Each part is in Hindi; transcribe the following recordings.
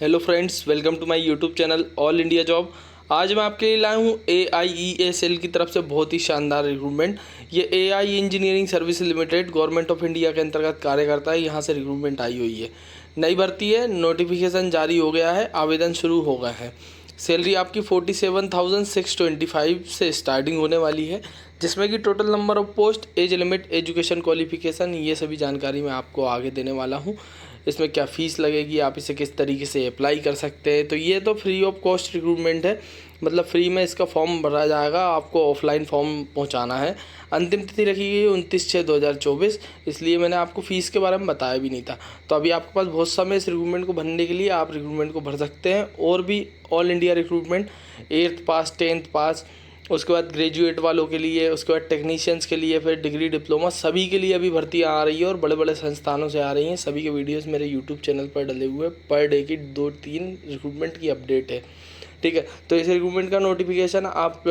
Hello friends, welcome to my YouTube channel all India job. आज मैं आपके लिए लाया हूँ AIESL की तरफ से बहुत ही शानदार रिक्रूटमेंट। ये AI engineering service limited government of India के अंतर्गत कार्य करता है। यहाँ से रिक्रूटमेंट आई हुई है, नई भर्ती है, नोटिफिकेशन जारी हो गया है, आवेदन शुरू हो गए हैं। सैलरी आपकी 47,625 से स्टार्टिंग होने वाली है, जिसमें कि total number of post, age limit, education qualification, ये सभी जानकारी मैं आपको आगे देने वाला हूँ। इसमें क्या फ़ीस लगेगी, आप इसे किस तरीके से अप्लाई कर सकते हैं। तो ये तो फ्री ऑफ कॉस्ट रिक्रूटमेंट है, मतलब फ्री में इसका फॉर्म भरा जाएगा। आपको ऑफलाइन फॉर्म पहुंचाना है। अंतिम तिथि रखी गई 29/6/2024, इसलिए मैंने आपको फ़ीस के बारे में बताया भी नहीं था। तो अभी आपके पास बहुत समय इस रिक्रूटमेंट को भरने के लिए, आप रिक्रूटमेंट को भर सकते हैं। और भी ऑल इंडिया रिक्रूटमेंट 8th पास, 10th पास, उसके बाद ग्रेजुएट वालों के लिए, उसके बाद टेक्नीशियंस के लिए, फिर डिग्री डिप्लोमा, सभी के लिए अभी भर्तियाँ आ रही है और बड़े बड़े संस्थानों से आ रही हैं। सभी के वीडियोस मेरे यूट्यूब चैनल पर डले हुए, पर डे की 2-3 रिक्रूटमेंट की अपडेट है। ठीक है, तो इस रिक्रूटमेंट का नोटिफिकेशन आप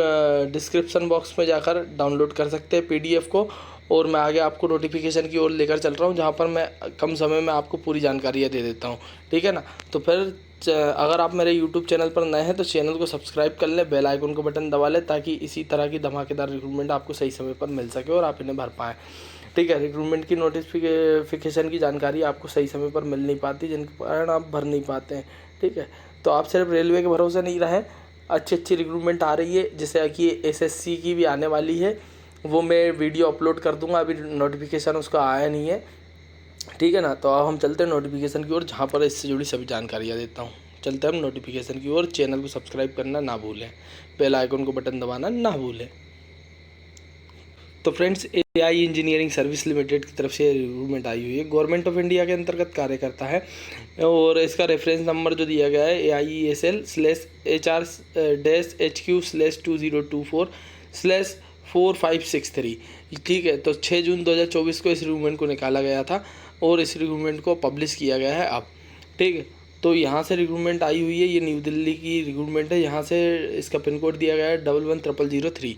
डिस्क्रिप्शन बॉक्स में जाकर डाउनलोड कर सकते हैं PDF को। और मैं आगे आपको नोटिफिकेशन की ओर लेकर चल रहा हूँ, जहाँ पर मैं कम समय में आपको पूरी जानकारियाँ दे देता हूँ। ठीक है ना। तो फिर अगर आप मेरे यूट्यूब चैनल पर नए हैं तो चैनल को सब्सक्राइब कर लें, बेल आइकन का बटन दबा लें, ताकि इसी तरह की धमाकेदार रिक्रूटमेंट आपको सही समय पर मिल सके और आप इन्हें भर पाएँ। ठीक है, रिक्रूटमेंट की नोटिफिकेशन की जानकारी आपको सही समय पर मिल नहीं पाती, जिनके कारण आप भर नहीं पाते हैं। ठीक है, तो आप सिर्फ रेलवे के भरोसे नहीं रहें, अच्छी अच्छी रिक्रूटमेंट आ रही है, जैसे कि SSC की भी आने वाली है। वो मैं वीडियो अपलोड कर दूंगा, अभी नोटिफिकेशन उसका आया नहीं है। ठीक है ना। तो अब हम चलते हैं नोटिफिकेशन की ओर, जहाँ पर इससे जुड़ी सभी जानकारियाँ देता हूँ। चलते हैं हम नोटिफिकेशन की ओर। चैनल को सब्सक्राइब करना ना भूलें, बेल आइकन को बटन दबाना ना भूलें। तो friends, AI engineering service limited की तरफ से रिक्रूटमेंट आई हुई है, गवर्नमेंट ऑफ इंडिया के अंतर्गत कार्य करता है। और इसका रेफरेंस नंबर जो दिया गया है AIESL/HR-2024/4563। ठीक है, तो 6 जून 2024 को इस रिक्रूटमेंट को निकाला गया था और इस रिक्रूटमेंट को पब्लिश किया गया है अब। ठीक है, तो यहाँ से रिक्रूटमेंट आई हुई है, ये न्यू दिल्ली की रिक्रूटमेंट है। यहाँ से इसका पिन कोड दिया गया है 111003।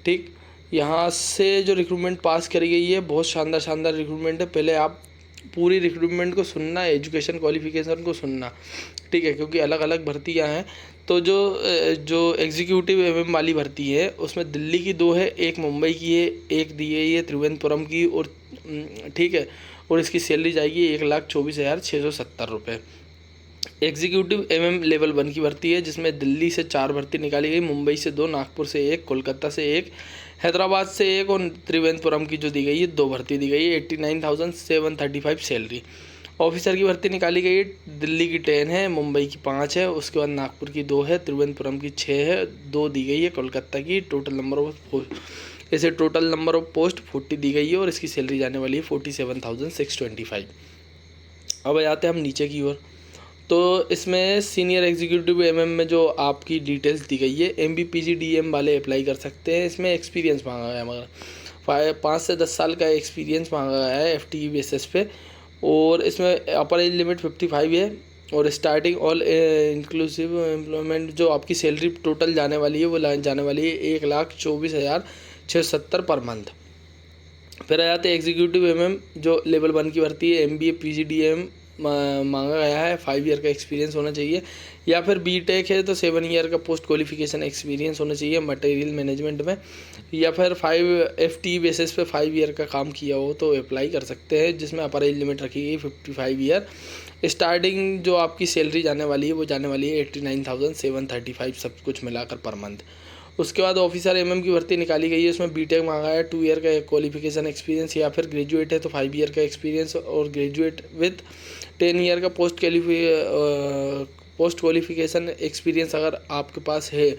ठीक, यहाँ से जो रिक्रूटमेंट पास करी गई है, बहुत शानदार शानदार रिक्रूटमेंट है। पहले आप पूरी रिक्रूटमेंट को सुनना, एजुकेशन क्वालिफिकेशन को सुनना। ठीक है, क्योंकि अलग अलग भर्तियाँ हैं। तो जो एग्जीक्यूटिव MM वाली भर्ती है, उसमें दिल्ली की 2 है, एक मुंबई की है, एक दी गई है त्रिवेंद्रपुरम की। और ठीक है, और इसकी सैलरी जाएगी 1,24,670 रुपये। एग्जीक्यूटिव MM लेवल 1 की भर्ती है, जिसमें दिल्ली से 4 भर्ती निकाली गई, मुंबई से 2, नागपुर से 1, कोलकाता से 1, हैदराबाद से 1 और त्रिवेंद्रपुरम की जो दी गई है 2 भर्ती दी गई है। 89,735 सैलरी। ऑफिसर की भर्ती निकाली गई है, दिल्ली की 10 है, मुंबई की 5 है, उसके बाद नागपुर की 2 है, त्रिवेंद्रपुरम की 6 है, 2 दी गई है कोलकाता की। टोटल नंबर ऑफ पोस्ट 40 दी गई है और इसकी सैलरी जाने वाली है 47,625। अब जाते हैं हम नीचे की ओर। तो इसमें सीनियर एग्जीक्यूटिव MM में जो आपकी डिटेल्स दी गई है, MB PG DM वाले अप्लाई कर सकते हैं। इसमें एक्सपीरियंस मांगा गया है, मगर 5 से 10 साल का एक्सपीरियंस मांगा गया है FTE बेसिस पे। और इसमें अपर एज लिमिट 55 है और स्टार्टिंग ऑल इंक्लूसिव एम्प्लॉयमेंट जो आपकी सैलरी टोटल जाने वाली है, वो जाने वाली है 1,24,670 पर मंथ। फिर आ जाते हैं एग्जीक्यूटिव MM जो लेवल 1 की भर्ती है, MBA PG DM मांगा गया है, 5 ईयर का एक्सपीरियंस होना चाहिए, या फिर BTech है तो 7 ईयर का पोस्ट क्वालिफिकेशन एक्सपीरियंस होना चाहिए मटेरियल मैनेजमेंट में, या फिर 5 FTE बेसिस पे 5 ईयर का काम किया हो तो अप्लाई कर सकते हैं, जिसमें अपर एज लिमिट रखी गई 55 ईयर। स्टार्टिंग जो आपकी सैलरी जाने वाली है, वो जाने वाली है 89,735 सब कुछ मिलाकर पर मंथ। उसके बाद ऑफिसर MM की भर्ती निकाली गई है, उसमें BTech मांगा है, 2 ईयर का क्वालिफिकेशन एक्सपीरियंस, या फिर ग्रेजुएट है तो 5 ईयर का एक्सपीरियंस, और ग्रेजुएट विथ 10 ईयर का पोस्ट क्वालिफिकेशन एक्सपीरियंस अगर आपके पास है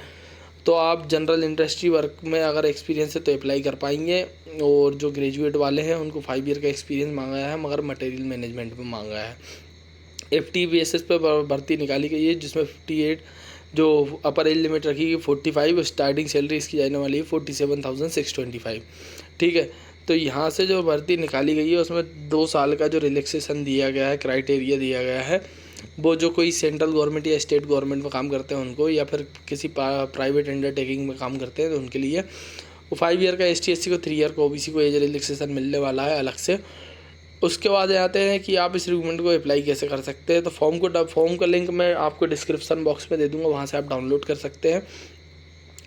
तो आप जनरल इंडस्ट्री वर्क में अगर एक्सपीरियंस है तो अप्लाई कर पाएंगे। और जो ग्रेजुएट वाले हैं उनको 5 ईयर का एक्सपीरियंस मांगा है, मगर मटेरियल मैनेजमेंट में मांगा है। FTE बेसिस पे भर्ती निकाली गई है, जिसमें 58 जो अपर एज लिमिट रखी गई 45, स्टार्टिंग सैलरी इसकी जाने वाली है 47,625। ठीक है, तो यहाँ से जो भर्ती निकाली गई है उसमें 2 साल का जो रिलैक्सेशन दिया गया है, क्राइटेरिया दिया गया है, वो जो कोई सेंट्रल गवर्नमेंट या स्टेट गवर्नमेंट में काम करते हैं उनको, या फिर किसी प्राइवेट अंडरटेकिंग में काम करते हैं तो उनके लिए। वो 5 ईयर का ST SC को, 3 ईयर को OBC को एज रिलैक्सेशन मिलने वाला है अलग से। उसके बाद आते हैं कि आप इस रिक्रूटमेंट को अप्लाई कैसे कर सकते हैं। तो फॉर्म का लिंक मैं आपको डिस्क्रिप्शन बॉक्स में दे दूंगा, वहाँ से आप डाउनलोड कर सकते हैं।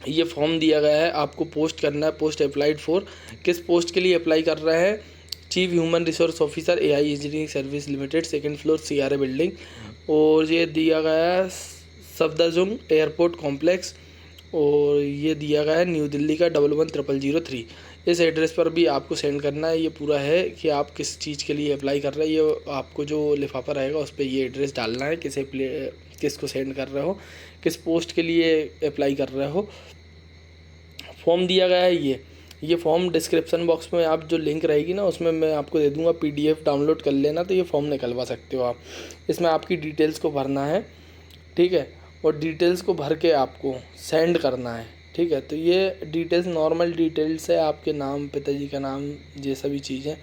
ये फॉर्म दिया गया है, आपको पोस्ट करना है, पोस्ट अप्लाइड फॉर, किस पोस्ट के लिए अप्लाई कर रहे हैं, chief human resource officer AI engineering service limited, 2nd floor CRA building, और ये दिया गया है सफदरजंग एयरपोर्ट कॉम्प्लेक्स, और ये दिया गया है न्यू दिल्ली का 111003। इस एड्रेस पर भी आपको सेंड करना है। ये पूरा है कि आप किस चीज़ के लिए अप्लाई कर रहे हैं, ये आपको जो लिफाफा रहेगा उस पर ये एड्रेस डालना है, किसको सेंड कर रहे हो, किस पोस्ट के लिए अप्लाई कर रहे हो। फॉर्म दिया गया है ये फॉर्म डिस्क्रिप्शन बॉक्स में आप जो लिंक रहेगी ना उसमें मैं आपको दे दूंगा, PDF डाउनलोड कर लेना, तो ये फॉर्म निकलवा सकते हो आप। इसमें आपकी डिटेल्स को भरना है, ठीक है, और डिटेल्स को भर के आपको सेंड करना है, ठीक है। तो ये डिटेल्स नॉर्मल डिटेल्स है, आपके नाम, पिताजी का नाम, ये सभी चीज़ें।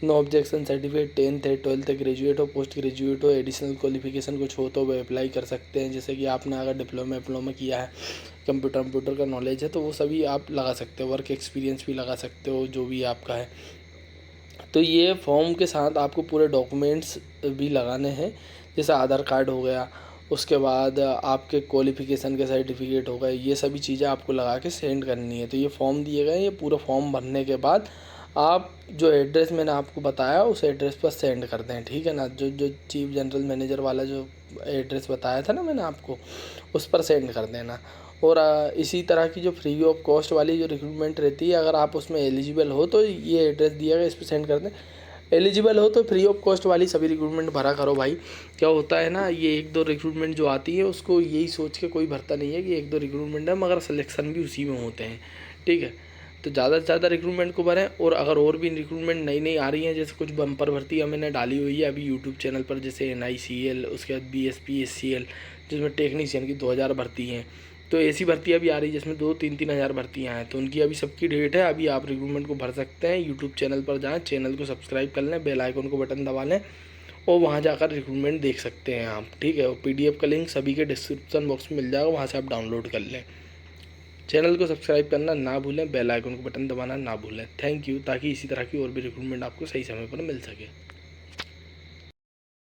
नो ऑब्जेक्शन सर्टिफिकेट, 10th है, 12th है, ग्रेजुएट हो, पोस्ट ग्रेजुएट हो, एडिशनल क्वालिफिकेशन कुछ हो तो वो अप्लाई कर सकते हैं। जैसे कि आपने अगर डिप्लोमा किया है, कंप्यूटर का नॉलेज है, तो वो सभी आप लगा सकते हो। वर्क एक्सपीरियंस भी लगा सकते हो, जो भी आपका है। तो ये फॉर्म के साथ आपको पूरे डॉक्यूमेंट्स भी लगाने हैं, जैसे आधार कार्ड हो गया, उसके बाद आपके क्वालिफ़िकेशन के सर्टिफिकेट हो गए, ये सभी चीज़ें आपको लगा के सेंड करनी है। तो ये फॉर्म दिए गए, ये पूरा फॉर्म भरने के बाद आप जो एड्रेस मैंने आपको बताया उस एड्रेस पर सेंड कर दें, ठीक है ना। जो चीफ जनरल मैनेजर वाला जो एड्रेस बताया था ना मैंने आपको, उस पर सेंड कर देना। और इसी तरह की जो फ्री ऑफ कॉस्ट वाली जो रिक्रूटमेंट रहती है, अगर आप उसमें एलिजिबल हो तो ये एड्रेस दिया गया, इस पर सेंड कर दें। एलिजिबल हो तो फ्री ऑफ कॉस्ट वाली सभी रिक्रूटमेंट भरा करो भाई। क्या होता है ना, ये 1-2 रिक्रूटमेंट जो आती है उसको यही सोच के कोई भरता नहीं है कि 1-2 रिक्रूटमेंट है, मगर सिलेक्शन भी उसी में होते हैं, ठीक है। तो ज़्यादा से ज़्यादा रिक्रूटमेंट को भरें। और अगर और भी रिक्रूटमेंट नई नई आ रही हैं, जैसे कुछ बम्पर भर्ती मैंने डाली हुई है अभी यूट्यूब चैनल पर, जैसे NICL, उसके बाद BSP SCL, जिसमें टेक्नीशियन की 2000 भर्ती हैं। तो ऐसी भर्तियाँ भी आ रही है जिसमें 2-3 हज़ार भर्तियाँ हैं, तो उनकी अभी सबकी डेट है। अभी आप रिक्रूटमेंट को भर सकते हैं। यूट्यूब चैनल पर जाएँ, चैनल को सब्सक्राइब कर लें, बेल आइकन को बटन दबा लें, और वहाँ जाकर रिक्रूटमेंट देख सकते हैं आप, ठीक है। और PDF का लिंक सभी के डिस्क्रिप्शन बॉक्स में मिल जाएगा, वहाँ से आप डाउनलोड कर लें। चैनल को सब्सक्राइब करना ना भूलें, बेल आइकन को बटन दबाना ना भूलें। थैंक यू, ताकि इसी तरह की और भी रिक्रूटमेंट आपको सही समय पर मिल सके।